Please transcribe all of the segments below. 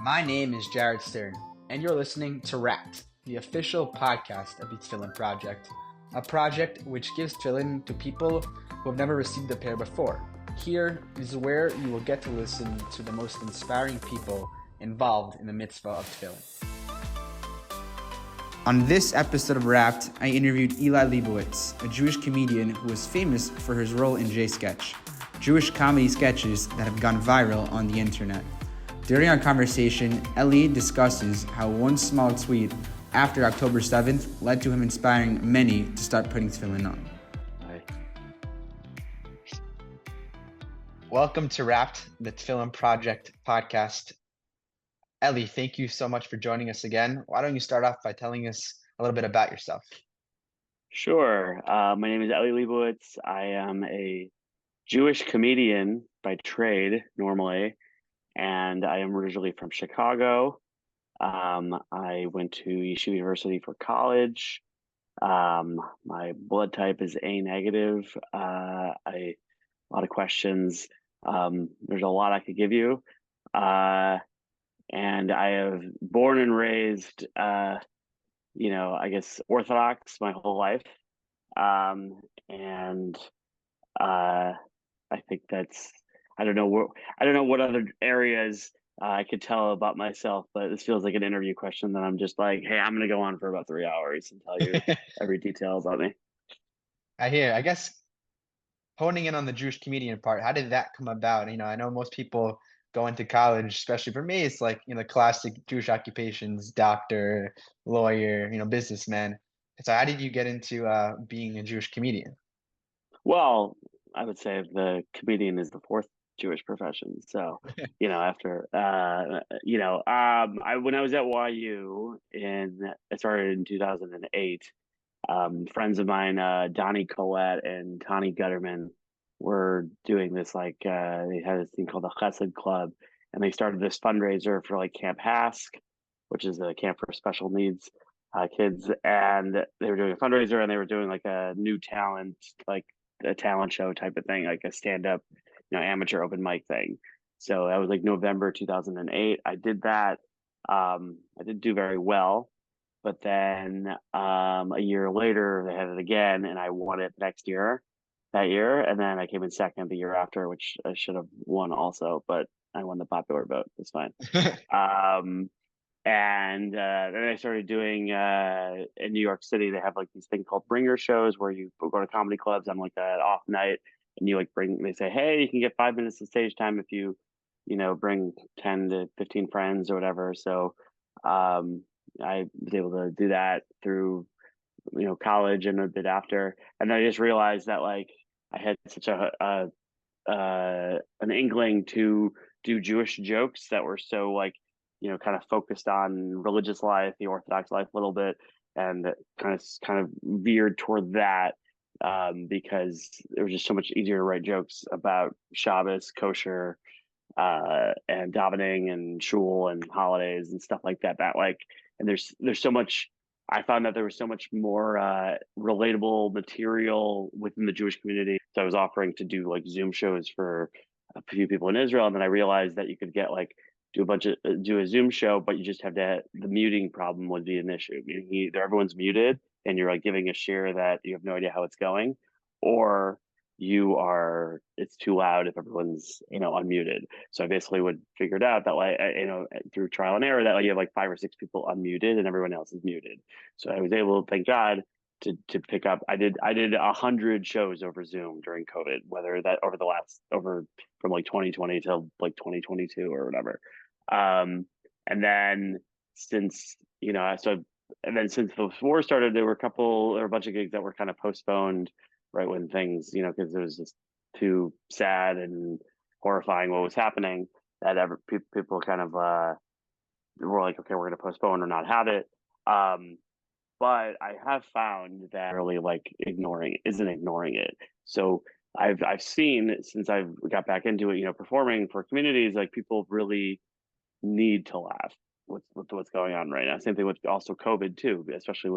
My name is Jared Stern, and you're listening to Wrapped, the official podcast of the Tefillin Project, a project which gives tefillin to people who have never received a pair before. Here is where you will get to listen to the most inspiring people involved in the mitzvah of tefillin. On this episode of Wrapped, I interviewed Eli Lebowicz, a Jewish comedian who was famous for his role in J-Sketch, Jewish comedy sketches that have gone viral on the internet. During our conversation, Eli discusses how one small tweet after October 7th led to him inspiring many to start putting tefillin on. Welcome to Wrapped, the Tefillin Project podcast. Eli, thank you so much for joining us again. Why don't you start off by telling us a little bit about yourself? Sure. My name is Eli Lebowicz. I am a Jewish comedian by trade normally, and I am originally from Chicago. I went to Yeshiva University for college. My blood type is A negative. A lot of questions. There's a lot I could give you. And I have born and raised, I guess Orthodox my whole life. And I think that's, I don't know what other areas I could tell about myself, but this feels like an interview question that I'm just like, hey, I'm going to go on for about 3 hours and tell you every detail about me. I hear. I guess honing in on the Jewish comedian part, how did that come about? I know most people go into college, especially for me, it's like, classic Jewish occupations, doctor, lawyer, businessman. So how did you get into being a Jewish comedian? Well, I would say the comedian is the fourth Jewish profession. So, after, when I was at YU I started in 2008. Friends of mine, Donnie Collette and Tani Gutterman, were doing this they had this thing called the Chesed Club, and they started this fundraiser for Camp Hask, which is a camp for special needs kids, and they were doing a fundraiser, and they were doing a new talent, a talent show type of thing, like a stand-up, amateur open mic thing. So that was November 2008. I did that. I didn't do very well. But then a year later, they had it again, and I won it that year. And then I came in second the year after, which I should have won also, but I won the popular vote. It's fine. And then I started doing in New York City, they have these thing called bringer shows where you go to comedy clubs on an off night, and you they say, hey, you can get 5 minutes of stage time if you bring 10 to 15 friends or whatever. So I was able to do that through, college and a bit after. And then I just realized that I had such an inkling to do Jewish jokes that were so kind of focused on religious life, the Orthodox life a little bit, and kind of veered toward that because it was just so much easier to write jokes about Shabbos, kosher, and davening and shul and holidays and stuff like that. And there's so much. I found that there was so much more relatable material within the Jewish community. So I was offering to do Zoom shows for a few people in Israel, and then I realized that you could get do a Zoom show, but you just have the muting problem would be an issue. Meaning either everyone's muted and you're giving a share that you have no idea how it's going, or it's too loud if everyone's unmuted. So I basically figured out that through trial and error that you have 5 or 6 people unmuted and everyone else is muted. So I was able, thank God, to pick up. I did 100 shows over Zoom during COVID, whether that over from 2020 till 2022 or whatever. And then since the war started, there were a bunch of gigs that were kind of postponed right when things, because it was just too sad and horrifying what was happening, that people kind of were like, okay, we're going to postpone or not have it. But I have found that really ignoring it. So I've seen, since I've got back into it, performing for communities, people really need to laugh with what's going on right now. Same thing with also COVID too, especially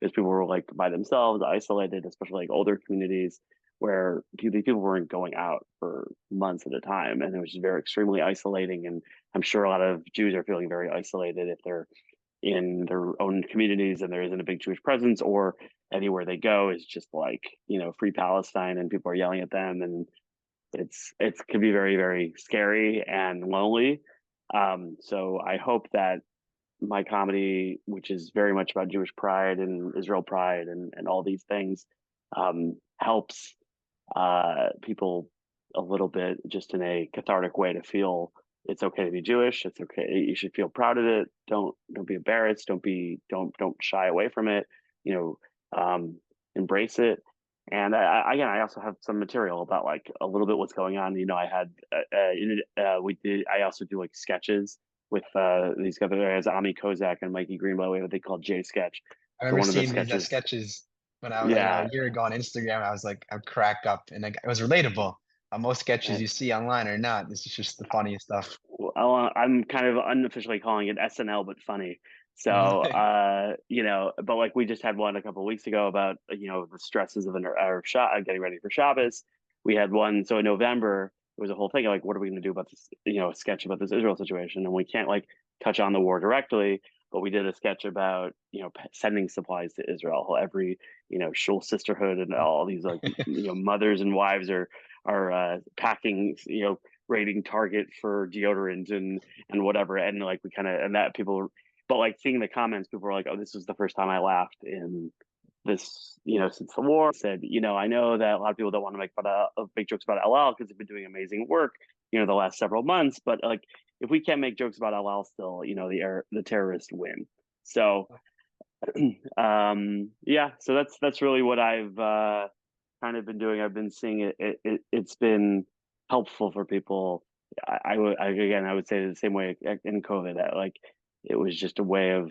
because people were by themselves, isolated, especially older communities. where these people weren't going out for months at a time, and it was just very extremely isolating. And I'm sure a lot of Jews are feeling very isolated if they're in their own communities and there isn't a big Jewish presence, or anywhere they go is just like, free Palestine and people are yelling at them, and it could be very, very scary and lonely. So I hope that my comedy, which is very much about Jewish pride and Israel pride and all these things, helps people a little bit, just in a cathartic way, to feel it's okay to be Jewish. It's okay. You should feel proud of it. Don't be embarrassed. Don't shy away from it. You embrace it. And again, I also have some material about like a little bit what's going on. I had I also do like sketches with these guys, Ami Kozak and Mikey Greenbow. We have what they call J Sketch. I So remember one of the seeing these sketches, sketches when yeah, a year ago on Instagram. I was like, I'd crack up, and it was relatable. Most sketches you see online are not. This is just the funniest stuff. well, I'm kind of unofficially calling it SNL, but funny. So, but like we just had one a couple of weeks ago about, the stresses of getting ready for Shabbos. We had one. So in November, it was a whole thing like, what are we going to do about this, a sketch about this Israel situation? And we can't like touch on the war directly, but we did a sketch about, sending supplies to Israel. Every, shul sisterhood and all these like, mothers and wives are packing, rating Target for deodorant and whatever, and like we kind of, and that people, but like seeing the comments, people were like, oh, this was the first time I laughed in this, since the war. Said, I know that a lot of people don't want to make jokes about LL because they've been doing amazing work, the last several months, but like if we can't make jokes about LL still, the terrorists win. So yeah, so that's really what I've kind of been doing. I've been seeing it's been helpful for people. I would say the same way in COVID, that like it was just a way of,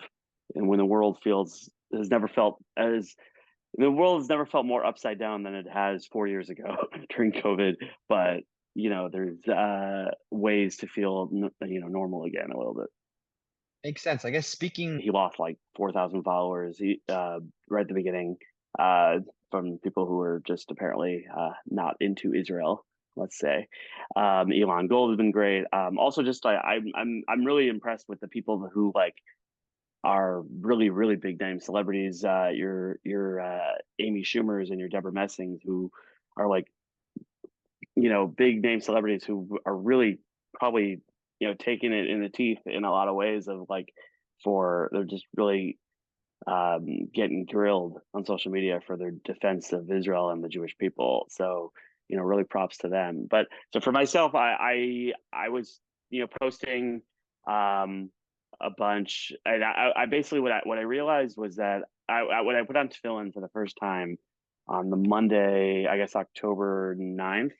and when the world has never felt more upside down than it has 4 years ago during COVID. But there's ways to feel normal again a little bit. Makes sense. I guess speaking. He lost like 4,000 followers right at the beginning, from people who were just apparently not into Israel, let's say. Elon Gold has been great. Also, just I'm really impressed with the people who like are really, really big name celebrities. Your Amy Schumers and your Deborah Messings, who are like, big name celebrities who are really probably, taking it in the teeth in a lot of ways of like, they're just really getting grilled on social media for their defense of Israel and the Jewish people. So, really props to them. But so for myself, I was, posting a bunch, and I basically what I realized was that when I put on tefillin for the first time on the Monday, I guess October 9th,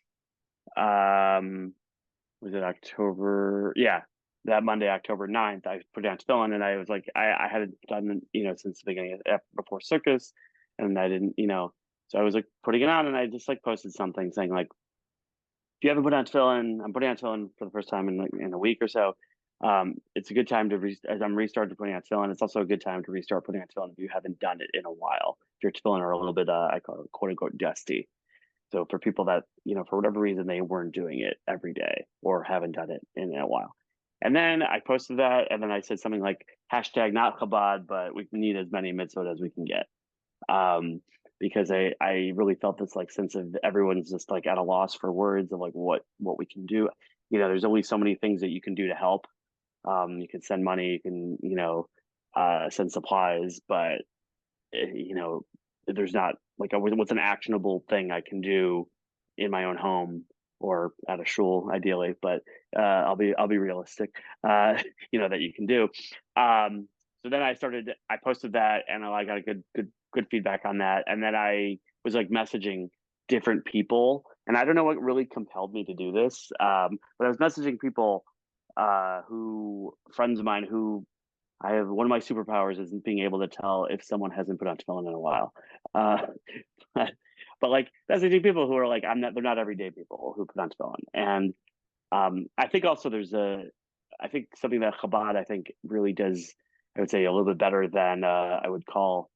was it October? Yeah, that Monday, October 9th, I put down tefillin, and I was like, I hadn't done, since the beginning before Sukkot, and I didn't, so I was like putting it on, and I just like posted something saying like, if you haven't put on tefillin, I'm putting on tefillin for the first time in a week or so. It's a good time to as I'm restarting putting on tefillin. It's also a good time to restart putting on tefillin if you haven't done it in a while. If your tefillin are a little bit, I call it quote unquote dusty. So for people that, for whatever reason, they weren't doing it every day or haven't done it in a while. And then I posted that, and then I said something like hashtag not Chabad, but we need as many mitzvot as we can get. Because I really felt this like sense of everyone's just like at a loss for words of like what we can do. There's only so many things that you can do to help. You can send money, you can, send supplies, but there's not like what's an actionable thing I can do in my own home or at a shul, ideally. But I'll be realistic. That you can do. So then I posted that, and I got a good feedback on that. And then I was like messaging different people, and I don't know what really compelled me to do this, but I was messaging people friends of mine who I have. One of my superpowers is being able to tell if someone hasn't put on tefillin in a while. But like messaging people who are like, they're not everyday people who put on tefillin. And I think also I think something that Chabad, I think, really does, I would say, a little bit better than I would call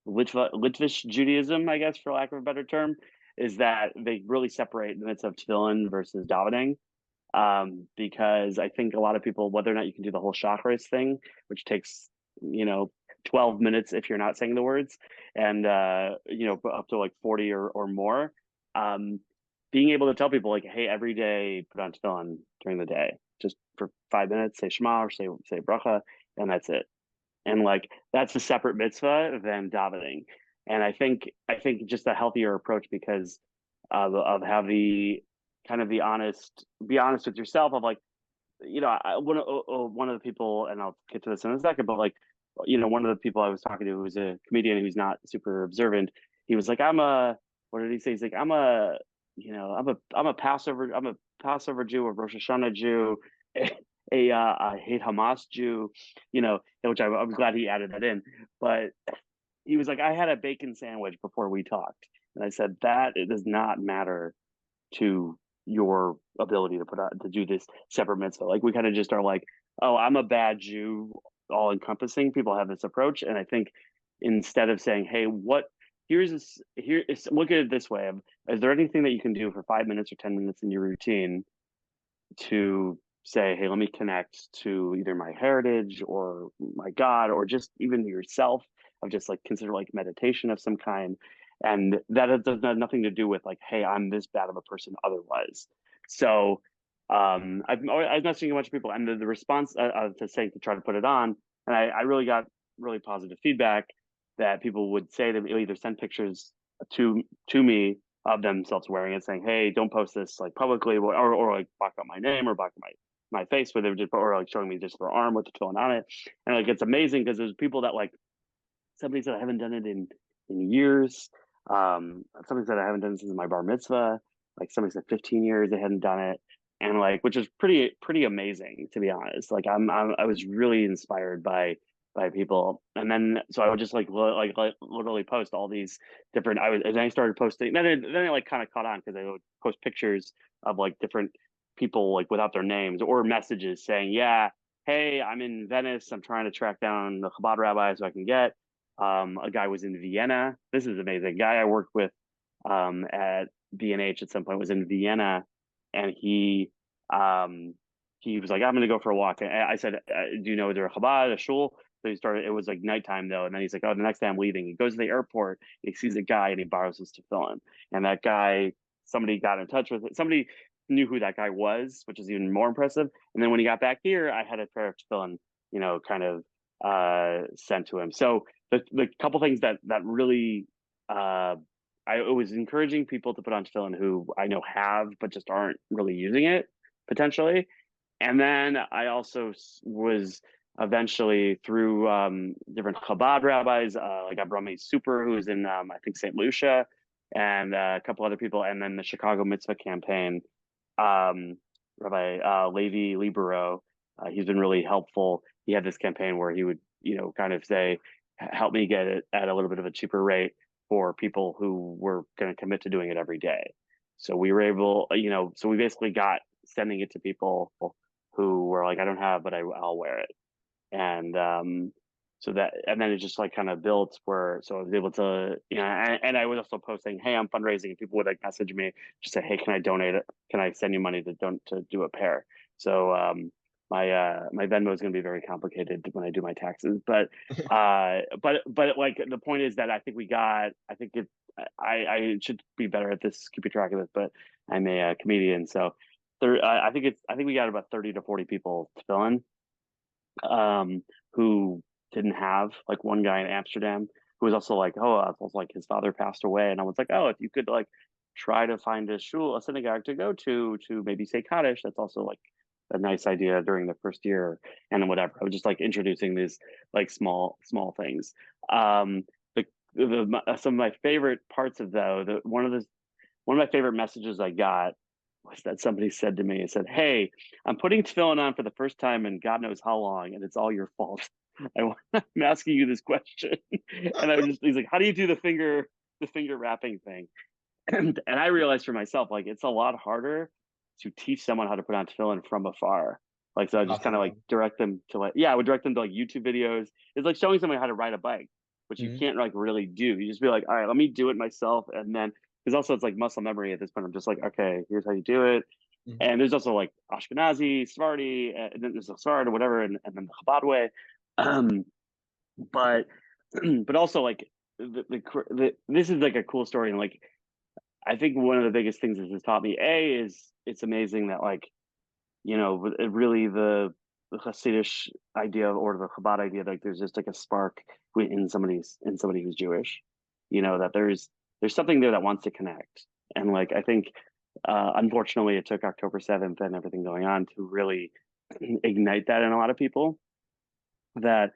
Litvish Judaism, I guess, for lack of a better term, is that they really separate the mitzvah of tefillin versus davening. Because I think a lot of people, whether or not you can do the whole chakras thing, which takes, 12 minutes if you're not saying the words, and up to like 40 or more, being able to tell people like, hey, every day put on tefillin during the day, just for 5 minutes, say Shema or say bracha, and that's it. And like that's a separate mitzvah than davening. And I think just a healthier approach because of how the kind of be honest with yourself of like, one of the people, and I'll get to this in a second, but like, one of the people I was talking to who was a comedian who's not super observant, he was like, what did he say? He's like, I'm a Passover Jew, a Rosh Hashanah Jew, I hate Hamas Jew, which I'm glad he added that in. But he was like, I had a bacon sandwich before we talked. And I said, that it does not matter to your ability to do this separate mitzvah. Like we kind of just are like, oh, I'm a bad Jew, all encompassing. People have this approach. And I think instead of saying, hey, look at it this way. Is there anything that you can do for 5 minutes or 10 minutes in your routine to say, hey, let me connect to either my heritage or my God, or just even yourself, of just like consider like meditation of some kind. And that does nothing to do with like, hey, I'm this bad of a person otherwise. So I've not seeing a bunch of people, and the response to try to put it on, and I really got really positive feedback that people would say to me, either send pictures to me of themselves wearing it, saying, hey, don't post this like publicly, or like block out my name or block my face, where they would just, or like showing me just their arm with the tefillin on it. And like it's amazing because there's people that like, somebody said I haven't done it in years. Somebody said I haven't done it since my bar mitzvah. Like somebody said 15 years they hadn't done it, and like, which is pretty amazing, to be honest. Like I was really inspired by people. And then so I would just like literally post all these different. And I started posting. Then it like kind of caught on because I would post pictures of like different people like without their names, or messages saying, yeah, hey, I'm in Venice, I'm trying to track down the Chabad rabbi so I can get. A guy was in Vienna. This is amazing. A guy I worked with at B&H at some point was in Vienna, and he was like, I'm going to go for a walk. And I said, do you know there a Chabad, a shul? So he started, it was like nighttime though. And then he's like, oh, the next day I'm leaving. He goes to the airport, he sees a guy and he borrows his tefillin. And that guy, somebody got in touch with it. Somebody knew who that guy was, which is even more impressive. And then when he got back here, I had a pair of tefillin, kind of sent to him. So the couple things that really I was encouraging people to put on tefillin who I know have, but just aren't really using it potentially. And then I also was eventually through different Chabad rabbis, like Abraham Super, who's in I think St. Lucia, and a couple other people, and then the Chicago Mitzvah campaign, Rabbi Levi Libero. He's been really helpful. He had this campaign where he would, kind of say, help me get it at a little bit of a cheaper rate for people who were going to commit to doing it every day. So we were able, so we basically got sending it to people who were like, I don't have, but I'll wear it. And and then it just like kind of built so I was able to, and I was also posting, hey, I'm fundraising, and people would like message me, just say, hey, can I donate it? Can I send you money to do a pair? So my Venmo is going to be very complicated when I do my taxes, but like the point is that I should be better at this, keeping track of this, but I'm a comedian, so I think we got about 30 to 40 people to fill in, who didn't have, like one guy in Amsterdam who was also like, like his father passed away, and I was like, oh, if you could like try to find a shul, a synagogue to go to maybe say Kaddish, that's also like a nice idea during the first year, and whatever. I was just like introducing these like small things. Some of my favorite parts of one of my favorite messages I got was that somebody said to me, it said, hey, I'm putting tefillin on for the first time in God knows how long, and it's all your fault. I'm asking you this question. And he's like, how do you do the finger wrapping thing? And I realized for myself, like, it's a lot harder to teach someone how to put on tefillin from afar. Like, so I just kind of like direct them to like YouTube videos. It's like showing someone how to ride a bike, which you can't like really do. You just be like, all right, let me do it myself. And then because also it's like muscle memory at this point. I'm just like, okay, here's how you do it. Mhm. And there's also like Ashkenazi, Sephardi, and then there's a Sephardi or whatever, and then the Chabad way. Um, but but also like this is like a cool story, and like I think one of the biggest things this has taught me, is it's amazing that like, really the Hasidic idea or the Chabad idea, like there's just like a spark in somebody who's Jewish, that there's something there that wants to connect. And like I think unfortunately it took October 7th and everything going on to really ignite that in a lot of people, that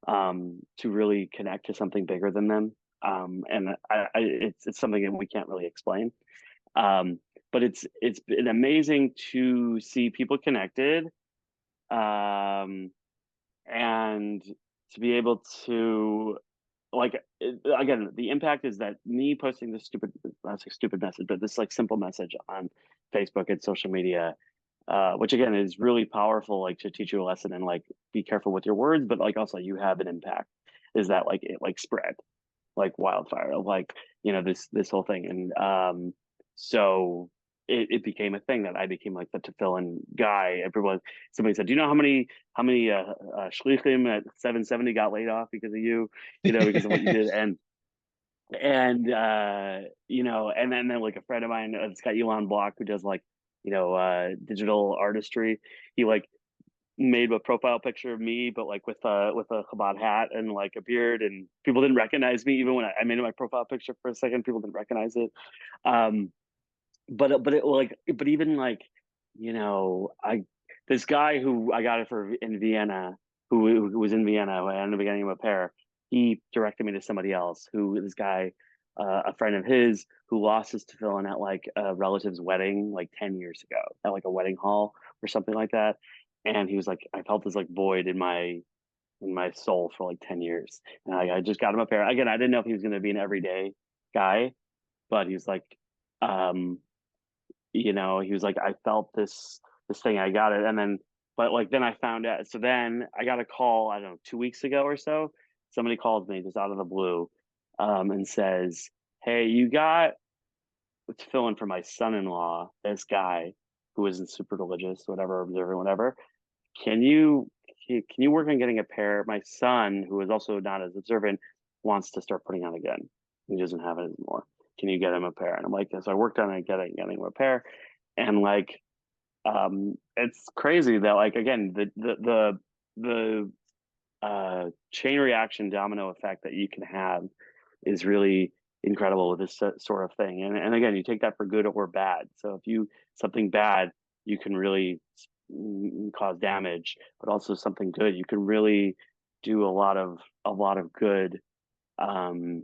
to really connect to something bigger than them. And it's something that we can't really explain. Um, but it's been amazing to see people connected, um, and to be able to like again, the impact is that me posting this not a stupid message, but this like simple message on Facebook and social media, which again is really powerful, like to teach you a lesson and like be careful with your words, but like also you have an impact. Is that like it like spread like wildfire, like this whole thing, and so it became a thing that I became like the Tefillin guy. Somebody said, "Do you know how many shlichim at 770 got laid off because of you? Because of what you did?" And then like a friend of mine, it's got Elon Block, who does like digital artistry. He like made a profile picture of me, but like with a Chabad hat and like a beard, and people didn't recognize me even when I made my profile picture for a second. People didn't recognize it. Um, but even like I this guy who I got it for in Vienna, who was in Vienna, who I ended up getting him a pair. He directed me to somebody else, who this guy, a friend of his, who lost his tefillin at like a relative's wedding like 10 years ago, at like a wedding hall or something like that. And he was like, I felt this like void in my soul for like 10 years. And I just got him a pair. Again, I didn't know if he was going to be an everyday guy, but he's like, um, he was like, I felt this thing, I got it. And then, but like, then I found out. So then I got a call, I don't know, 2 weeks ago or so. Somebody called me just out of the blue, and says, "Hey, you got to fill in for my son-in-law, this guy who isn't super religious, whatever, observant, whatever. Can you can you work on getting a pair? My son, who is also not as observant, wants to start putting on again. He doesn't have it anymore. Can you get him a pair?" And I'm like, so I worked on it, getting him a pair, and like, it's crazy that like again the chain reaction domino effect that you can have is really incredible with this sort of thing. And again, you take that for good or bad. So if you something bad, you can really cause damage, but also something good, you can really do a lot of good, um,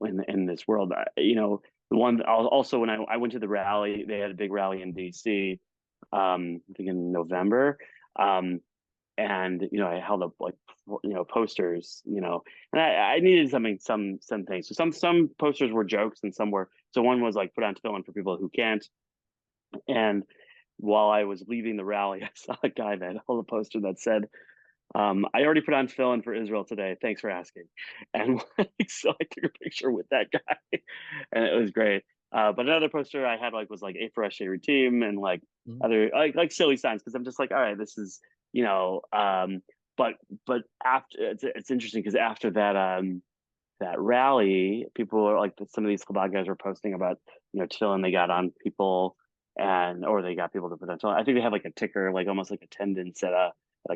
in this world. The one also when I went to the rally, they had a big rally in DC, I think in November. Um, and I held up like posters, and I needed some things. So some posters were jokes and some were, so one was like put on tefillin for people who can't. And while I was leaving the rally, I saw a guy that held a poster that said, "I already put on tefillin for Israel today. Thanks for asking." And like, so I took a picture with that guy, and it was great. But another poster I had like was like A for Eshe team, and like Mhm. other like silly signs, because I'm just like, all right, this is you know. But after it's interesting because after that rally, people are like, some of these Chabad guys were posting about tefillin they got on people, or they got people to put on tefillin. I think they have like a ticker, like almost like attendance at a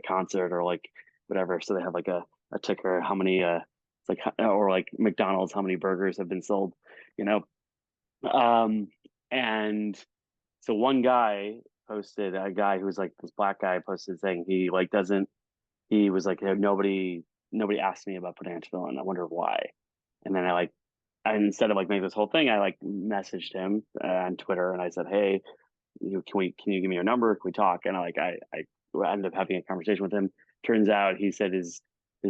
concert or like whatever. So they have like a ticker, how many it's like, or like McDonald's, how many burgers have been sold, you know. Um and so one guy posted, a guy who was like this black guy posted saying he like doesn't he was like, nobody asked me about putting on tefillin. I wonder why. And then instead of like making this whole thing, I like messaged him on Twitter, and I said, "Hey, can you give me your number? Can we talk?" And I ended up having a conversation with him. Turns out he said his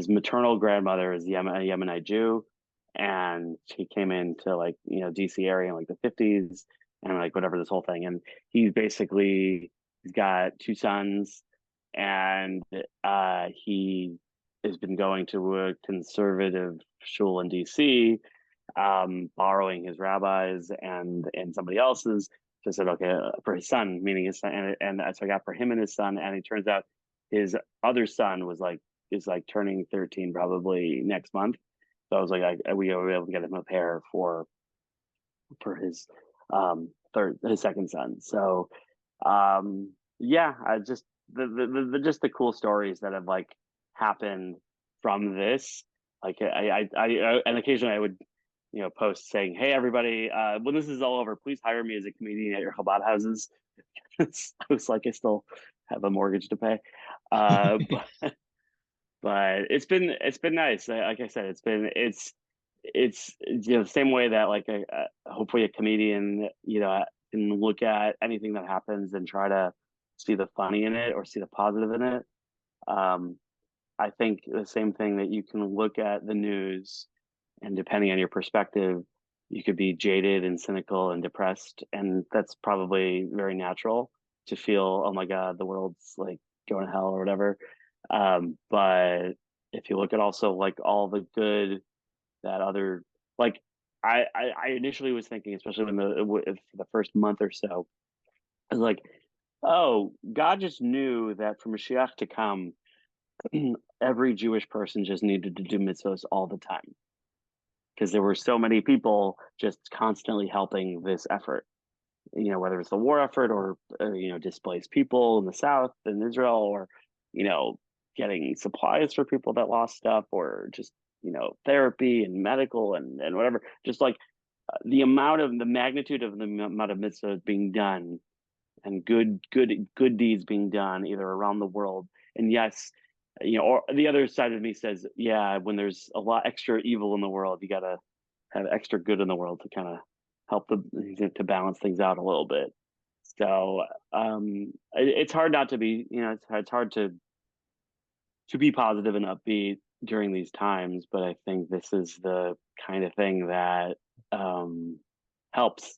maternal grandmother is a Yemenite Jew, and he came into like DC area in like the 50s, and like whatever, this whole thing. And he's got two sons, and he has been going to a conservative shul in DC, borrowing his rabbi's and somebody else's. So I said, okay, for his son, meaning his son, and so I got for him and his son, and it turns out his other son is like turning 13 probably next month. So I was like, we were able to get him a pair for his second son. So yeah, I just just the cool stories that have like happened from this. Like and occasionally I would post saying, "Hey everybody, when this is all over, please hire me as a comedian at your Chabad houses." I was like, I still have a mortgage to pay, but it's been nice. Like I said, it's the same way that like hopefully a comedian can look at anything that happens and try to see the funny in it or see the positive in it. Um, I think the same thing that you can look at the news and depending on your perspective, you could be jaded and cynical and depressed, and that's probably very natural to feel, oh my God, the world's like going to hell or whatever. But if you look at also like all the good that other like I initially was thinking, especially when the first month or so, I was like, oh, God just knew that for Mashiach to come, every Jewish person just needed to do mitzvahs all the time because there were so many people just constantly helping this effort. Whether it's the war effort or displaced people in the South in Israel, or getting supplies for people that lost stuff, or just therapy and medical and whatever. Just like the magnitude of the amount of mitzvahs being done and good deeds being done either around the world. And yes, or the other side of me says, yeah, when there's a lot extra evil in the world, you gotta have extra good in the world to kind of help to balance things out a little bit. So it's hard not to be, it's hard to be positive and upbeat during these times, but I think this is the kind of thing that helps.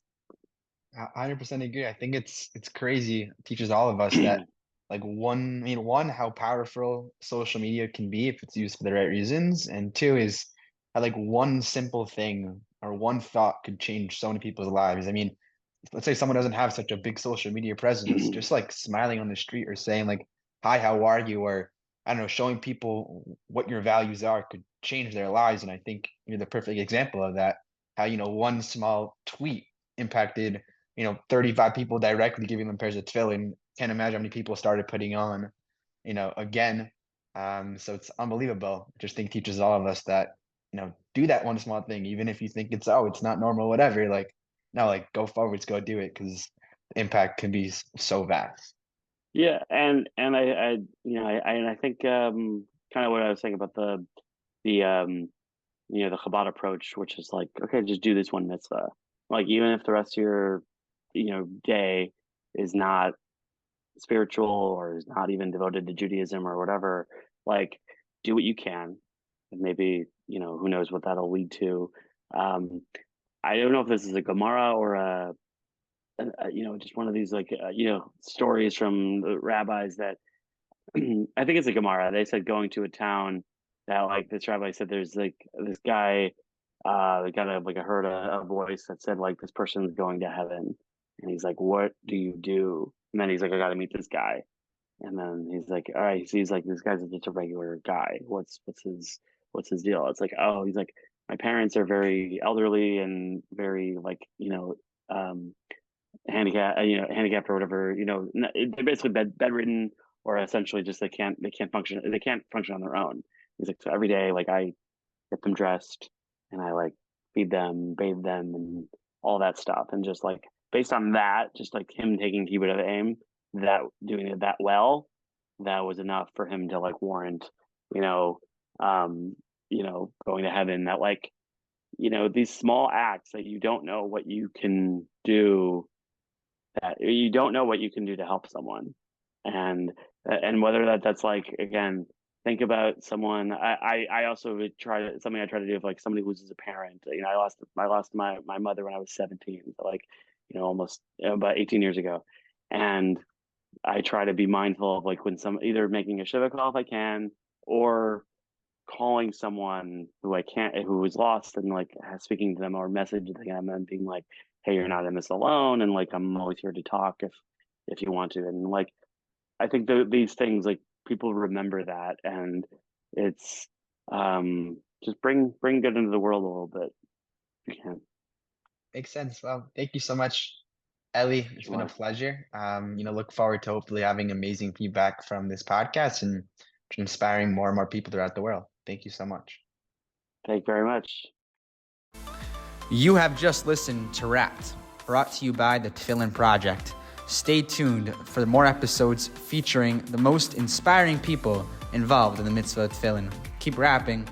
100% agree. I think it's crazy. It teaches all of us that like one, how powerful social media can be if it's used for the right reasons, and two is how like one simple thing or one thought could change so many people's lives. I mean, let's say someone doesn't have such a big social media presence, just like smiling on the street or saying like, "Hi, how are you?" or I don't know, showing people what your values are could change their lives. And I think you're the perfect example of that. How, one small tweet impacted 35 people directly, giving them pairs of tefillin. Can't imagine how many people started putting on, again. So it's unbelievable. I just think teaches all of us that, do that one small thing, even if you think it's not normal, whatever. Like, no, like go forwards, go do it, because the impact can be so vast. Yeah, and I think kind of what I was saying about the the Chabad approach, which is like, okay, just do this one mitzvah. Like even if the rest of your day is not spiritual or is not even devoted to Judaism or whatever, like do what you can, and maybe who knows what that'll lead to. Um, I don't know if this is a Gemara or just one of these like stories from the rabbis that I think it's a Gemara. They said going to a town that like this rabbi said there's like this guy they got like I heard a voice that said like this person's going to heaven, and he's like, what do you do? And then he's like, I got to meet this guy. And then he's like, all right. So he's like, this guy's just a regular guy. What's his deal? It's like, oh, he's like, my parents are very elderly and very like um handicapped or whatever. They're basically bedridden, or essentially just they can't function on their own. He's like, so every day, like I get them dressed and I like feed them, bathe them, and all that stuff. And just like based on that, just like him taking kibbutz aim, that doing it that well, that was enough for him to like warrant, you know, um, going to heaven. That like, these small acts that you don't know what you can do that you don't know what you can do to help someone, and whether that's like again, think about someone. I also would something I try to do if like somebody loses a parent. I lost my mother when I was 17, so like almost about 18 years ago, and I try to be mindful of like when some either making a shiva call if I can, or calling someone who was lost and like speaking to them or messaging them and being like, hey, you're not in this alone, and like I'm always here to talk if you want to. And like I think these things, like, people remember that, and it's just bring good into the world a little bit if you can. Makes sense. Well, thank you so much, Eli. It's been a Sure. pleasure. Look forward to hopefully having amazing feedback from this podcast and inspiring more and more people throughout the world. Thank you so much. Thank you very much. You have just listened to Wrapped, brought to you by the Tefillin Project. Stay tuned for more episodes featuring the most inspiring people involved in the mitzvah of tefillin. Keep rapping.